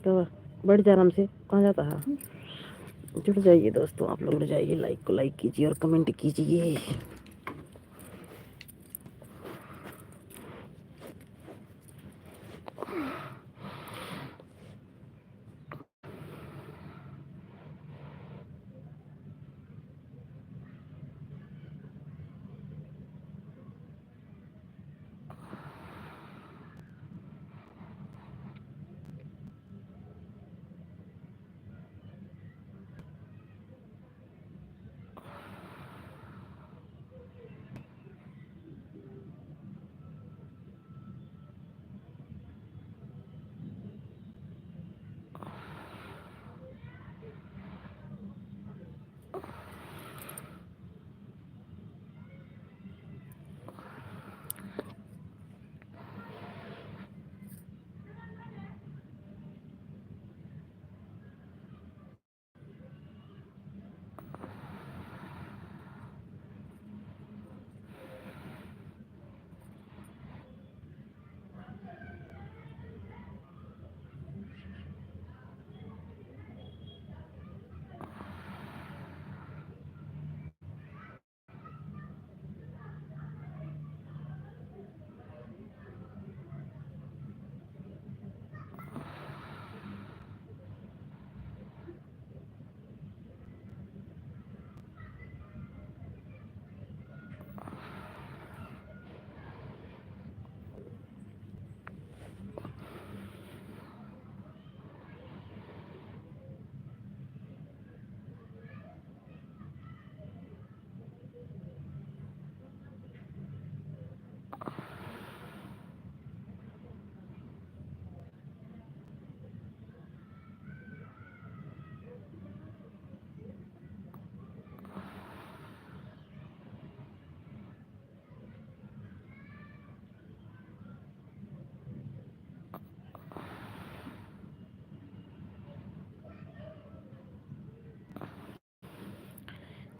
तो बढ़ जा आराम से, कहाँ जाता है। जुड़ जाइए दोस्तों, आप लोग जुड़ जाइए, लाइक को लाइक कीजिए और कमेंट कीजिए।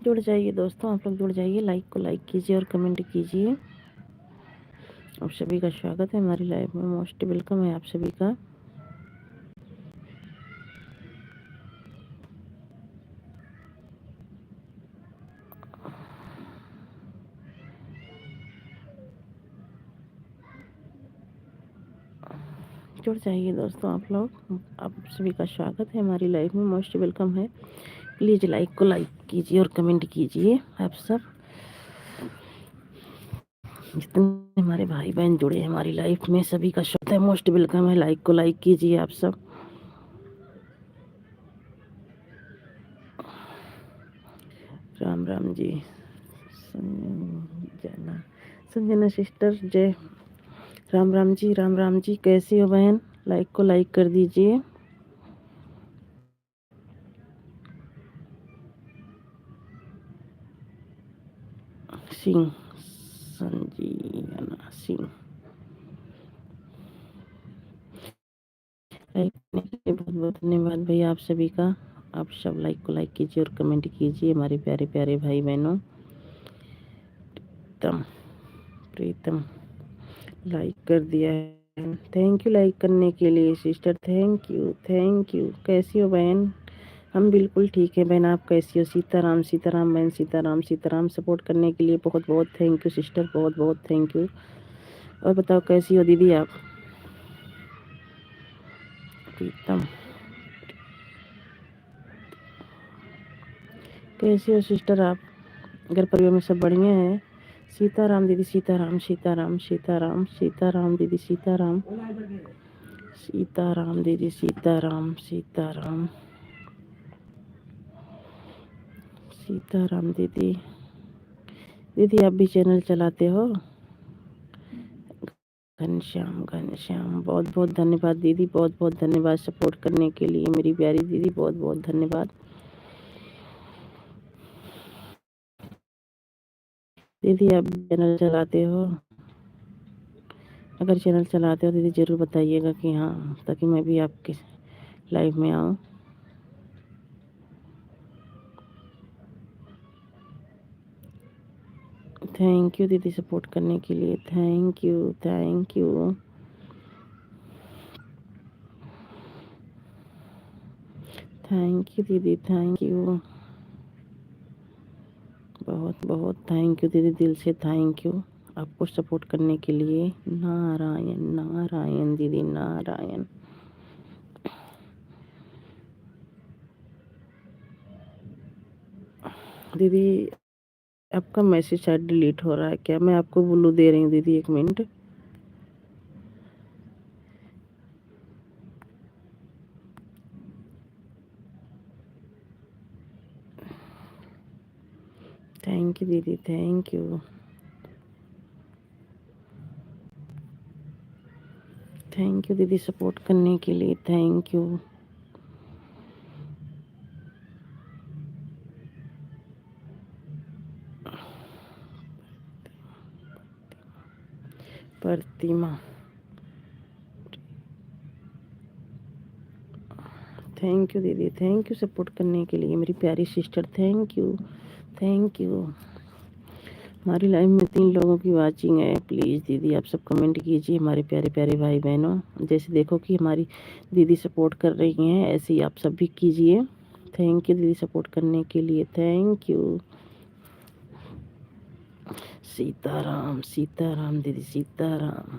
जुड़ जाइए दोस्तों, आप लोग जुड़ जाइए, लाइक को लाइक कीजिए और कमेंट कीजिए। आप सभी का स्वागत है हमारी लाइफ में, मोस्ट वेलकम है आप सभी का। जुड़ जाइए दोस्तों, आप सभी का स्वागत है हमारी लाइफ में, मोस्ट वेलकम है। प्लीज़ लाइक को लाइक कीजिए और कमेंट कीजिए। आप सब जितने हमारे भाई बहन जुड़े हैं हमारी लाइफ में, सभी का स्वागत है, मोस्ट वेलकम है। लाइक को लाइक कीजिए आप सब। राम राम जी। संजना संजना सिस्टर, जय राम राम जी। राम राम जी, कैसी हो बहन? लाइक को लाइक कर दीजिए। सिंह, संजीवना सिंह, लाइक करने के लिए बहुत बहुत धन्यवाद भैया आप सभी का। आप सब लाइक को लाइक कीजिए और कमेंट कीजिए हमारे प्यारे प्यारे भाई बहनों। प्रीतम, प्रीतम लाइक कर दिया है, थैंक यू लाइक करने के लिए sister, thank you thank you. कैसी हो बहन? हम बिल्कुल ठीक है बहन, आप कैसी हो? सीताराम सीताराम बहन, सीताराम सीताराम। सपोर्ट करने के लिए बहुत बहुत थैंक यू सिस्टर, बहुत बहुत थैंक यू। और बताओ कैसी हो दीदी आप? प्रीतम, कैसी हो सिस्टर आप? घर परिवार में सब बढ़िया है? सीताराम दीदी, सीताराम सीताराम सीताराम सीताराम दीदी, सीताराम सीताराम दीदी, सीताराम सीताराम सीताराम दीदी। दीदी आप भी चैनल चलाते हो? घनश्याम, घनश्याम बहुत बहुत धन्यवाद दीदी, बहुत बहुत धन्यवाद सपोर्ट करने के लिए मेरी प्यारी दीदी, बहुत बहुत धन्यवाद दीदी। आप चैनल चलाते हो? अगर चैनल चलाते हो दीदी ज़रूर बताइएगा कि हाँ, ताकि मैं भी आपके लाइव में आऊँ। थैंक यू दीदी सपोर्ट करने के लिए, thank you thank you. Thank you दीदी, थैंक यू, बहुत बहुत थैंक यू दीदी, दिल से थैंक यू आपको सपोर्ट करने के लिए। नारायण नारायण दीदी, नारायण। दीदी आपका मैसेज शायद डिलीट हो रहा है क्या? मैं आपको ब्लू दे रही हूँ दीदी, 1 मिनट। थैंक यू दीदी, थैंक यू, थैंक यू दीदी सपोर्ट करने के लिए, thank you. Pratima, thank you दीदी, थैंक यू सपोर्ट करने के लिए मेरी प्यारी sister, thank you, thank you. हमारी लाइफ में 3 लोगों की वाचिंग है, प्लीज़ दीदी आप सब कमेंट कीजिए हमारे प्यारे प्यारे भाई बहनों। जैसे देखो कि हमारी दीदी सपोर्ट कर रही हैं, ऐसे ही आप सब भी कीजिए। थैंक यू दीदी सपोर्ट करने के लिए, थैंक यू। सीताराम सीताराम दीदी, सीताराम।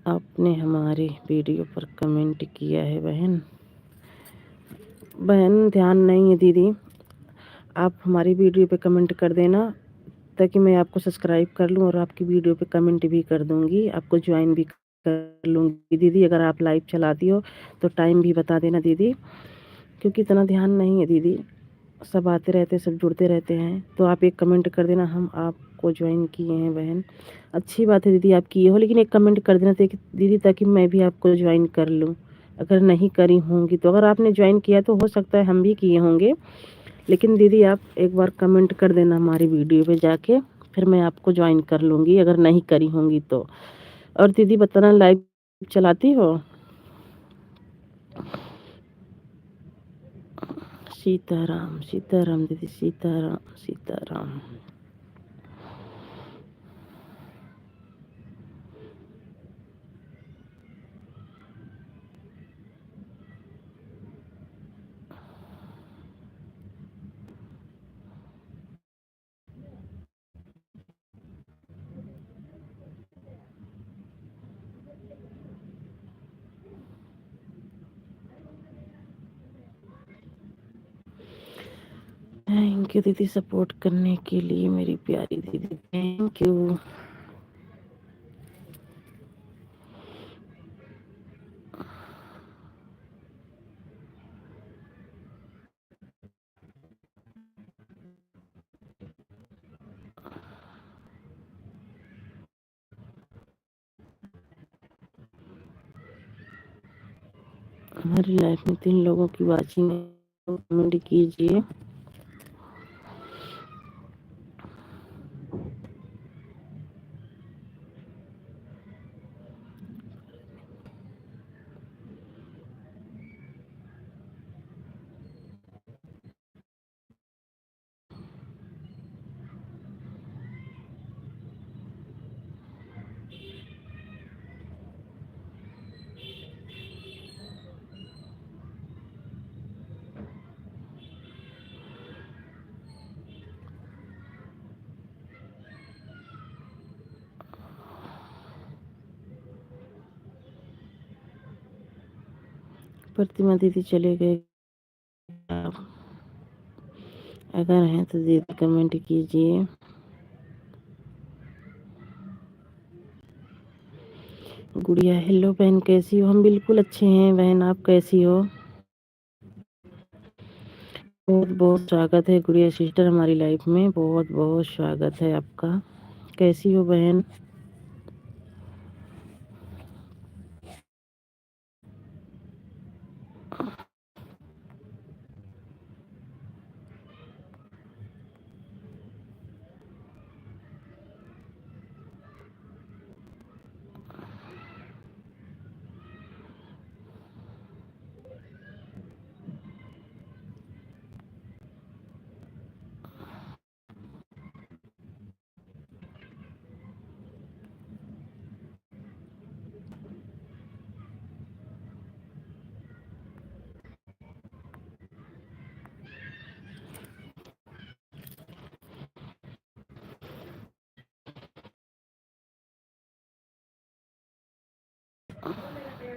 आपने हमारे वीडियो पर कमेंट किया है बहन। बहन ध्यान नहीं है दीदी, आप हमारी वीडियो पे कमेंट कर देना ताकि मैं आपको सब्सक्राइब कर लूँ और आपकी वीडियो पे कमेंट भी कर दूँगी, आपको ज्वाइन भी कर लूँगी दीदी। अगर आप लाइव चलाती हो तो टाइम भी बता देना दीदी, क्योंकि इतना ध्यान नहीं है दीदी, सब आते रहते सब जुड़ते रहते हैं। तो आप एक कमेंट कर देना, हम आपको ज्वाइन किए हैं बहन। अच्छी बात है दीदी आप किए हो, लेकिन एक कमेंट कर देना दीदी ताकि मैं भी आपको ज्वाइन कर लूँ। अगर नहीं करी होंगी तो, अगर आपने ज्वाइन किया तो हो सकता है हम भी किए होंगे, लेकिन दीदी आप एक बार कमेंट कर देना हमारी वीडियो पे जाके, फिर मैं आपको ज्वाइन कर लूँगी अगर नहीं करी होंगी तो। और दीदी बताना लाइव चलाती हो? सीताराम सीताराम दीदी, सीताराम सीताराम। थैंक यू दीदी सपोर्ट करने के लिए मेरी प्यारी दीदी, थैंक यू। हमारी लाइफ में 3 लोगों की वाचिंग है, तो कमेंट कीजिए। प्रतिमा दीदी चले गए आप? अगर हैं तो दीदी कमेंट कीजिए। गुड़िया हेलो बहन, कैसी हो? हम बिल्कुल अच्छे हैं बहन, आप कैसी हो? बहुत बहुत स्वागत है गुड़िया सिस्टर हमारी लाइफ में, बहुत बहुत स्वागत है आपका। कैसी हो बहन?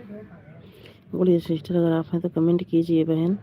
बोलिए सिस्टर, अगर आप हैं तो कमेंट कीजिए बहन।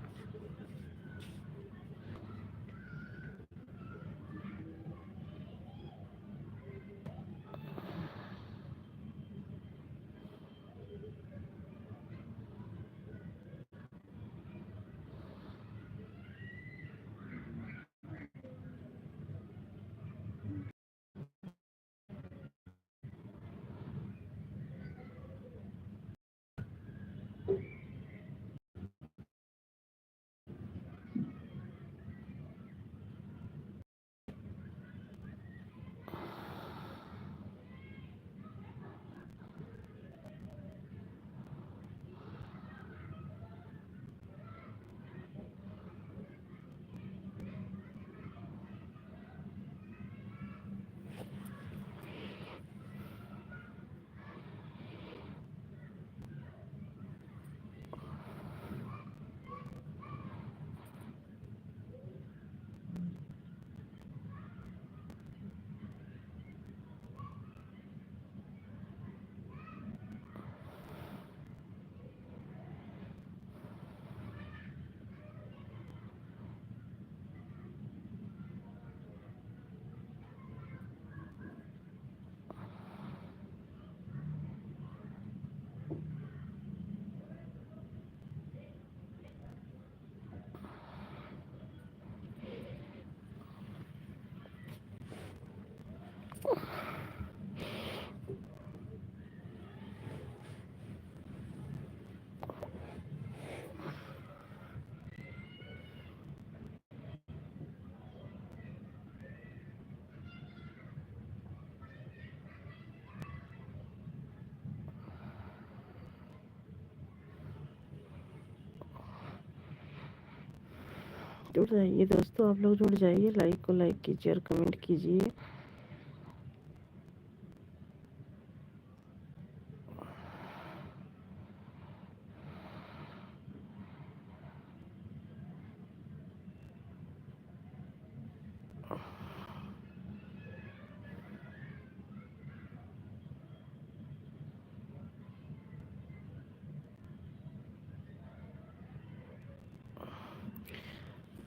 जुड़ जाइए दोस्तों, आप लोग जुड़ जाइए, लाइक को लाइक कीजिए और कमेंट कीजिए।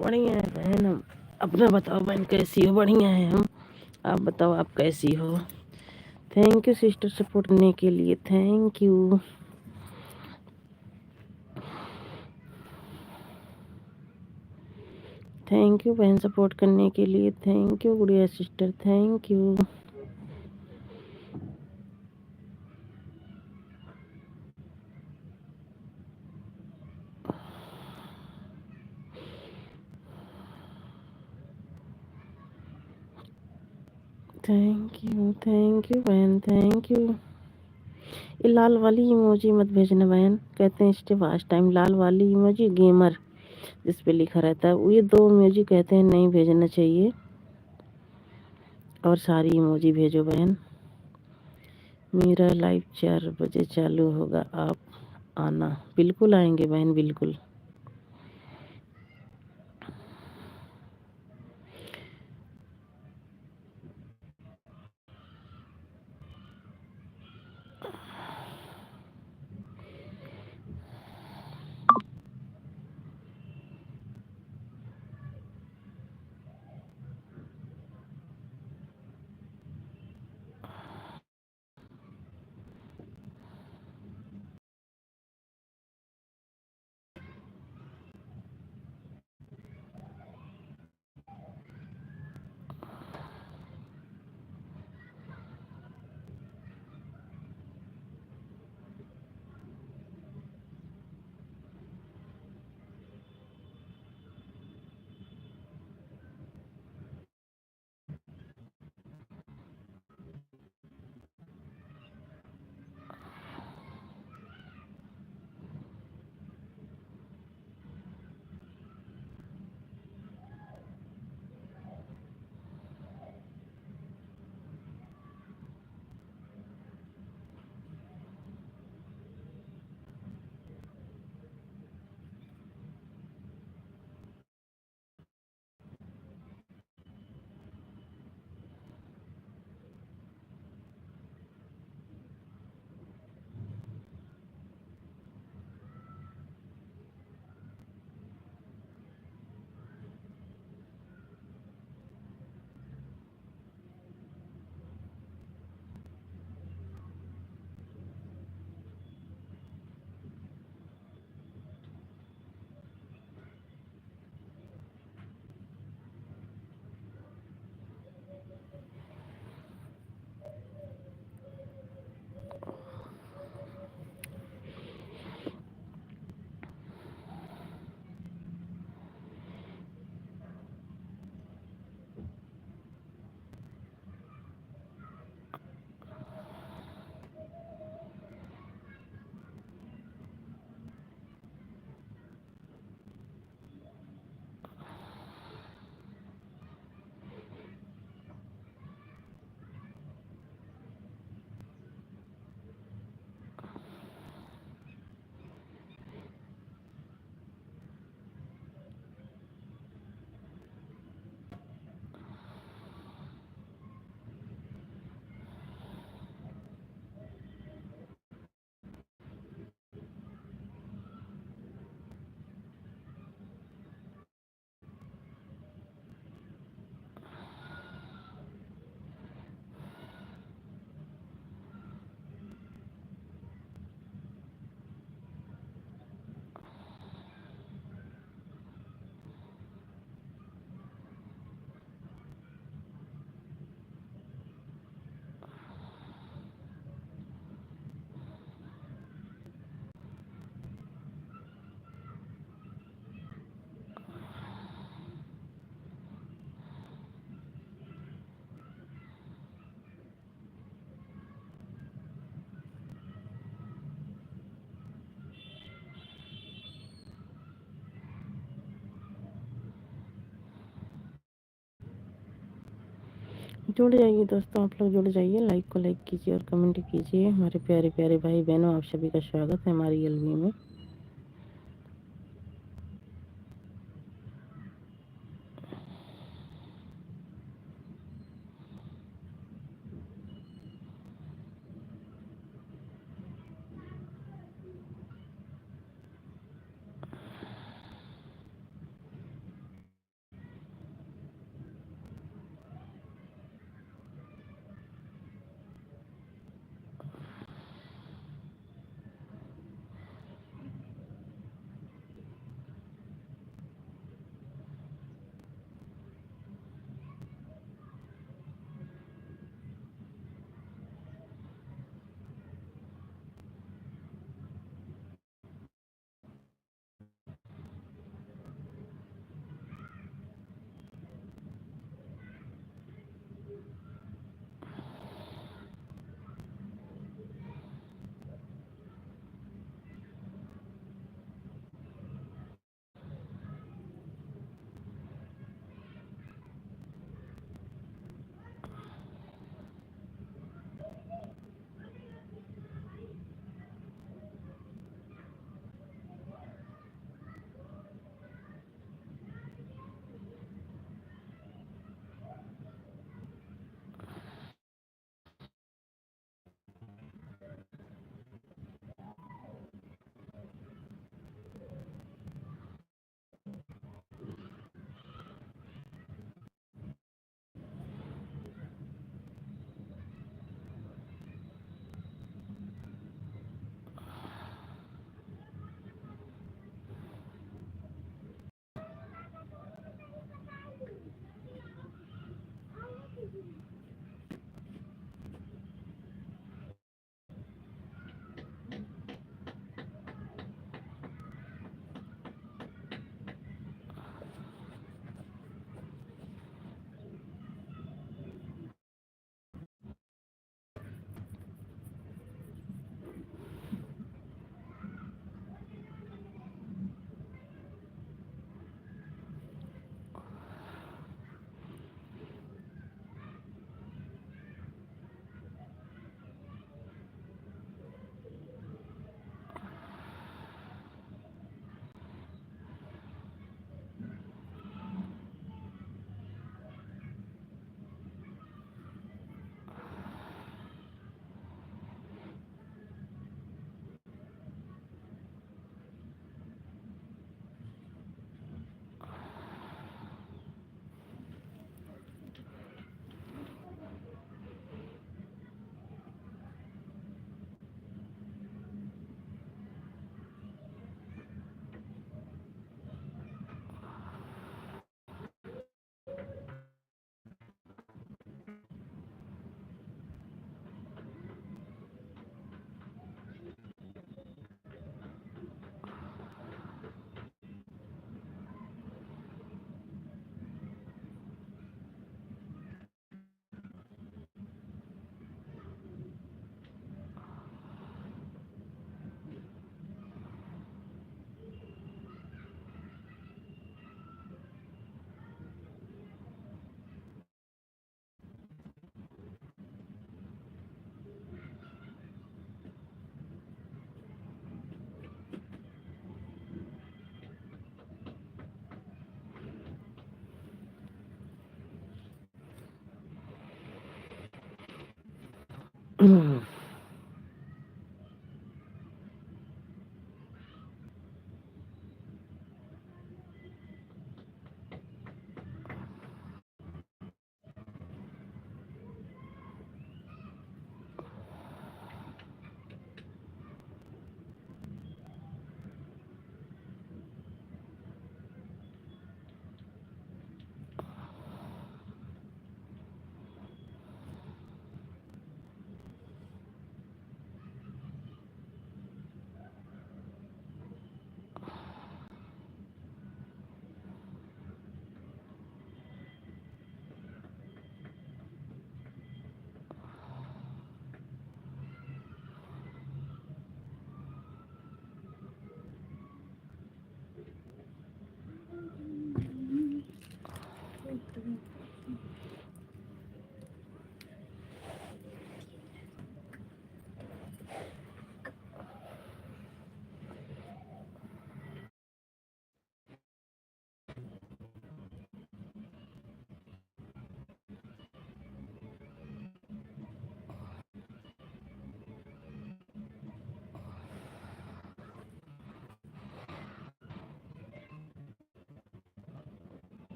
बढ़िया है बहन। हम अपना बताओ बहन, कैसी हो? बढ़िया है हम। आप बताओ आप कैसी हो? थैंक यू सिस्टर सपोर्ट करने के लिए, थैंक यू। थैंक यू बहन सपोर्ट करने के लिए, थैंक यू गुड़िया sister, thank you. Thank you बहन, थैंक यू। ये लाल वाली इमोजी मत भेजना बहन, कहते हैं इसके फास्ट टाइम। लाल वाली इमोजी गेमर जिस पे लिखा रहता है, वो ये दो इमोजी कहते हैं नहीं भेजना चाहिए, और सारी इमोजी भेजो बहन। मेरा लाइव 4 बजे चालू होगा, आप आना। बिल्कुल आएंगे बहन, बिल्कुल। जुड़ जाइए दोस्तों, आप लोग जुड़ जाइए, लाइक को लाइक कीजिए और कमेंट कीजिए। हमारे प्यारे प्यारे भाई बहनों, आप सभी का स्वागत है हमारी एलबी में।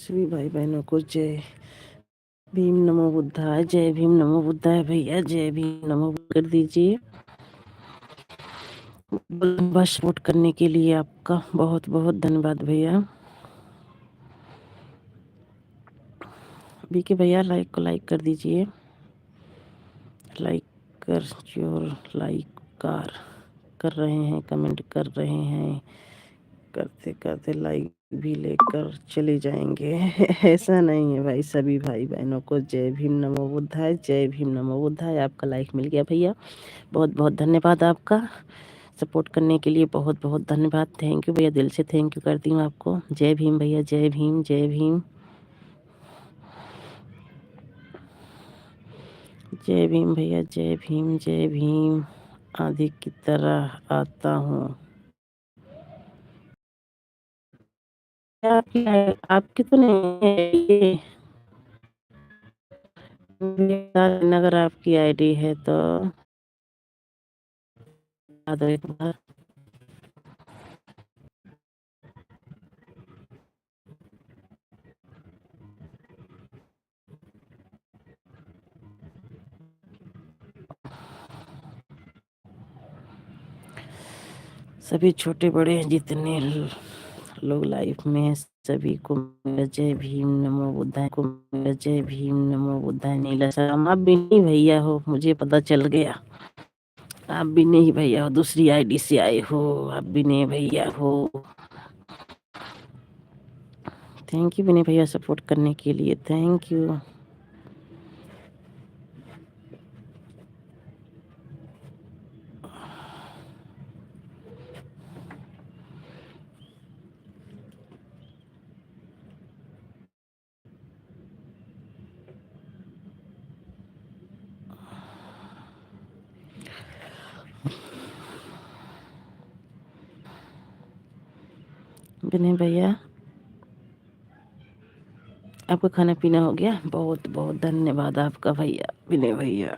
सभी भाई बहनों को जय भीम नमो बुद्धाय, जय भीम नमो बुद्धाय भैया, जय भीम नमो कर दीजिए। बस सपोर्ट करने के लिए आपका बहुत बहुत धन्यवाद भैया। बीके भैया लाइक को लाइक कर दीजिए। लाइक कर जोर लाइक कर रहे हैं, कमेंट कर रहे हैं, करते करते लाइक भी लेकर चले जाएंगे। ऐसा नहीं है भाई। सभी भाई बहनों को जय भीम नमो बुद्धाय, जय भीम नमो बुद्धाय। आपका लाइक मिल गया भैया, बहुत बहुत धन्यवाद आपका। सपोर्ट करने के लिए बहुत बहुत धन्यवाद। थैंक यू भैया, दिल से थैंक यू करती हूँ आपको। जय भीम भैया, जय भीम जय भीम जय भीम भैया, जय भीम जय भीम। आदि की तरह आता हूँ। आपकी आपकी तो नहीं है ये, अगर आपकी आईडी है तो बता दो एक बार। सभी छोटे बड़े जितने लोग लाइफ में सभी को मेरा जय भीम नमो बुद्धाय को मेरा जय भीम नमो बुद्धाय। नीला सलाम। आप भी नहीं भैया हो, मुझे पता चल गया। आप भी नहीं भैया हो, दूसरी आईडी से आए हो। आप भी नहीं भैया हो। थैंक यू विनय भैया सपोर्ट करने के लिए, थैंक यू। विनय भैया आपका खाना पीना हो गया? बहुत बहुत धन्यवाद आपका भैया। विनय भैया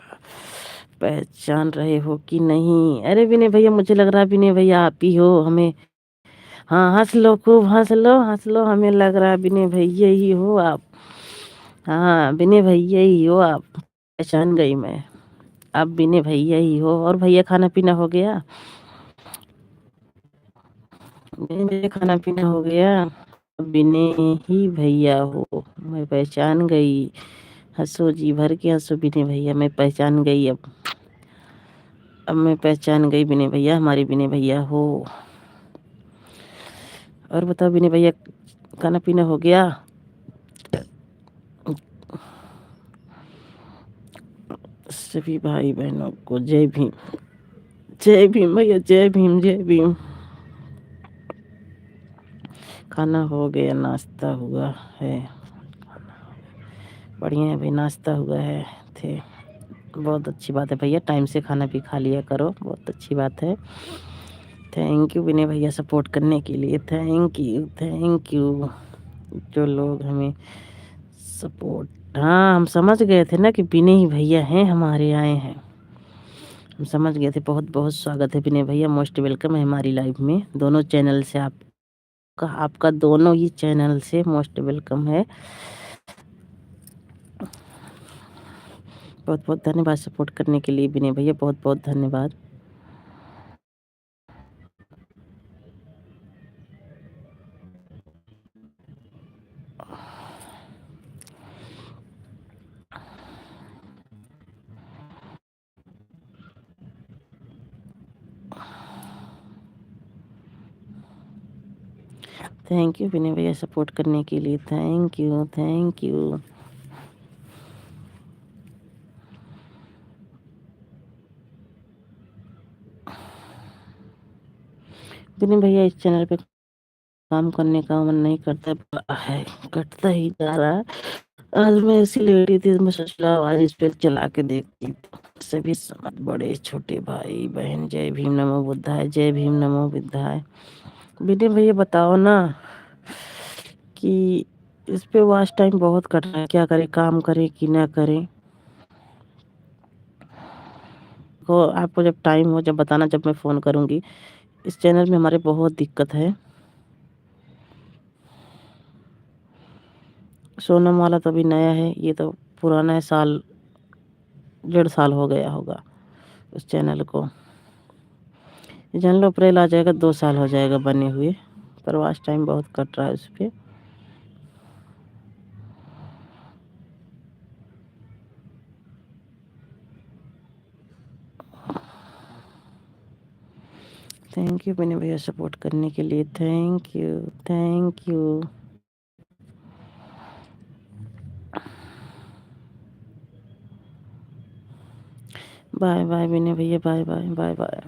पहचान रहे हो कि नहीं? अरे विनय भैया मुझे लग रहा है विनय भैया आप ही हो। हमें हाँ, हंस लो, खूब हंस लो, हंस लो। हमें लग रहा है विनय भैया ही हो आप। हाँ, विनय भैया ही हो आप। पहचान गई मैं, आप विनय भैया ही हो। और भैया खाना पीना हो गया? विनय भैया खाना पीना हो गया? विनय ही भैया हो, मैं पहचान गई। हंसो जी भर के हंसो विनय भैया, मैं पहचान गई। अब मैं पहचान गई विनय भैया, हमारे विनय भैया हो। और बताओ विनय भैया खाना पीना हो गया? सभी भाई बहनों को जय भीम। जय भीम भैया, जय भीम जय भीम। खाना हो गया, नाश्ता हुआ है। बढ़िया है भाई, नाश्ता हुआ है। थे बहुत अच्छी बात है भैया, टाइम से खाना भी खा लिया करो, बहुत अच्छी बात है। थैंक यू विनय भैया सपोर्ट करने के लिए, थैंक यू थैंक यू। जो लोग हमें सपोर्ट, हाँ हम समझ गए थे ना कि विनय ही भैया हैं, हमारे आए हैं। हम समझ गए थे। बहुत बहुत स्वागत है विनय भैया, मोस्ट वेलकम है हमारी लाइफ में। दोनों चैनल से आपका दोनों ही चैनल से मोस्ट वेलकम है। बहुत बहुत धन्यवाद सपोर्ट करने के लिए विनय भैया, बहुत बहुत धन्यवाद। थैंक यू विनय भैया सपोर्ट करने के लिए, थैंक यू थैंक यू। विनय भैया इस चैनल पे काम करने का मन नहीं करता है, कटता ही जा रहा है। आज मैं ऐसी लेटी थी, मैं सोचा आज इस पे चला के देखती। सभी समझ बड़े छोटे भाई बहन जय भीम नमो बुद्धाय, जय भीम नमो बुद्धाय। विनय भैया बताओ ना कि इस पे वॉच टाइम बहुत कट रहा है, क्या करें, काम करें कि ना करें? को आपको जब टाइम हो जब बताना, जब मैं फ़ोन करूँगी। इस चैनल में हमारे बहुत दिक्कत है। सोनम वाला तो अभी नया है, ये तो पुराना है, साल 1.5 साल हो गया होगा उस चैनल को। ये जान लो अप्रैल आ जाएगा 2 साल हो जाएगा बने हुए, पर वॉच टाइम बहुत कट रहा है उस पर। थैंक यू मैंने भैया सपोर्ट करने के लिए, thank you thank you. Bye bye Vinay भैया, बाय बाय बाय बाय।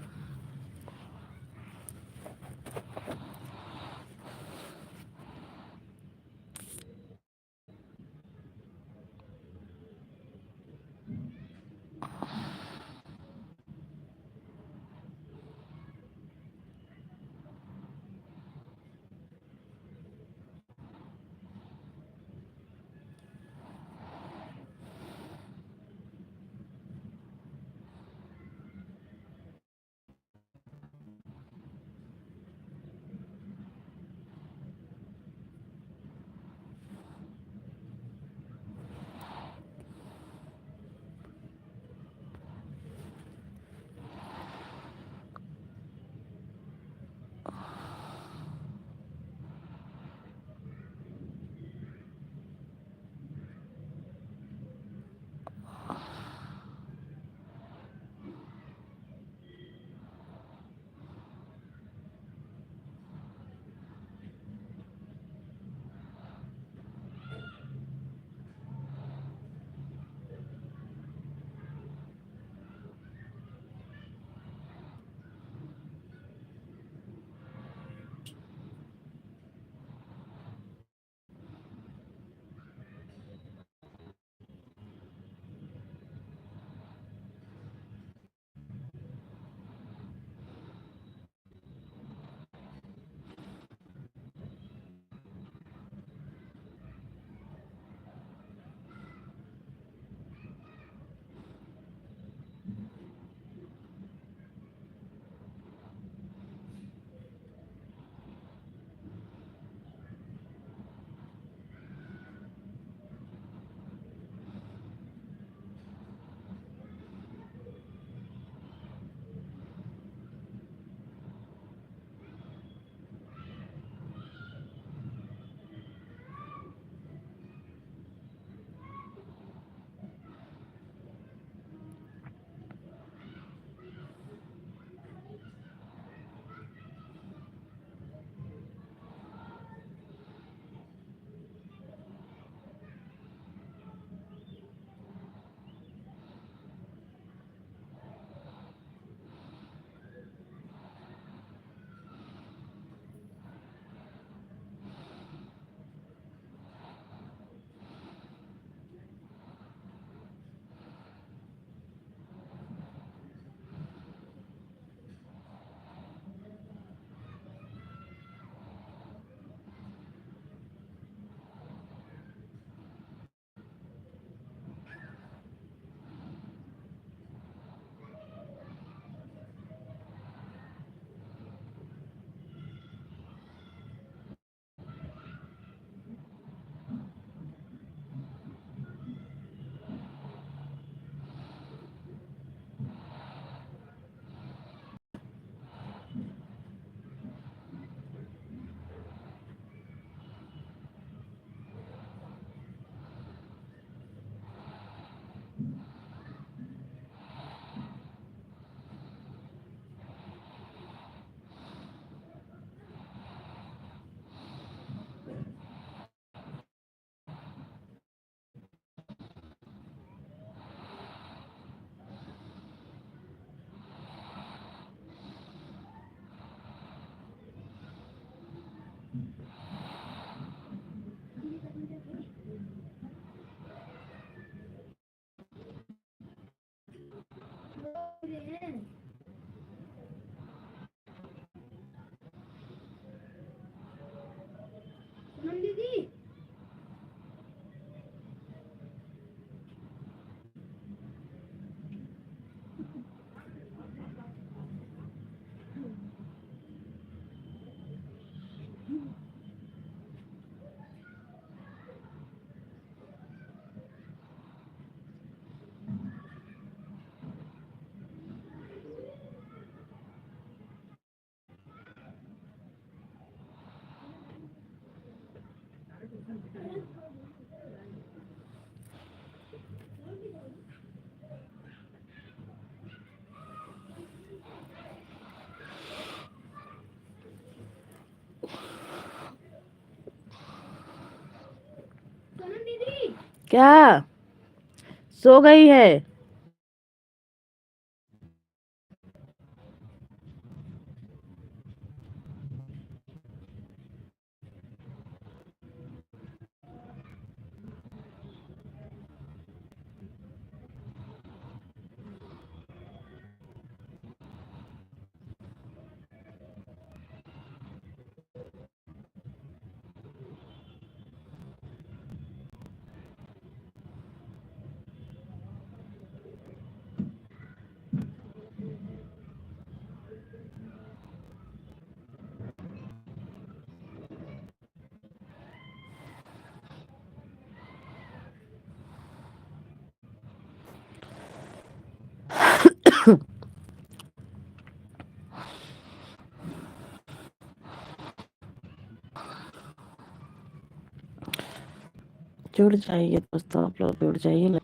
क्या सो गई है? जुड़ जाइए दोस्तों, आप लोग जुड़ जाइए।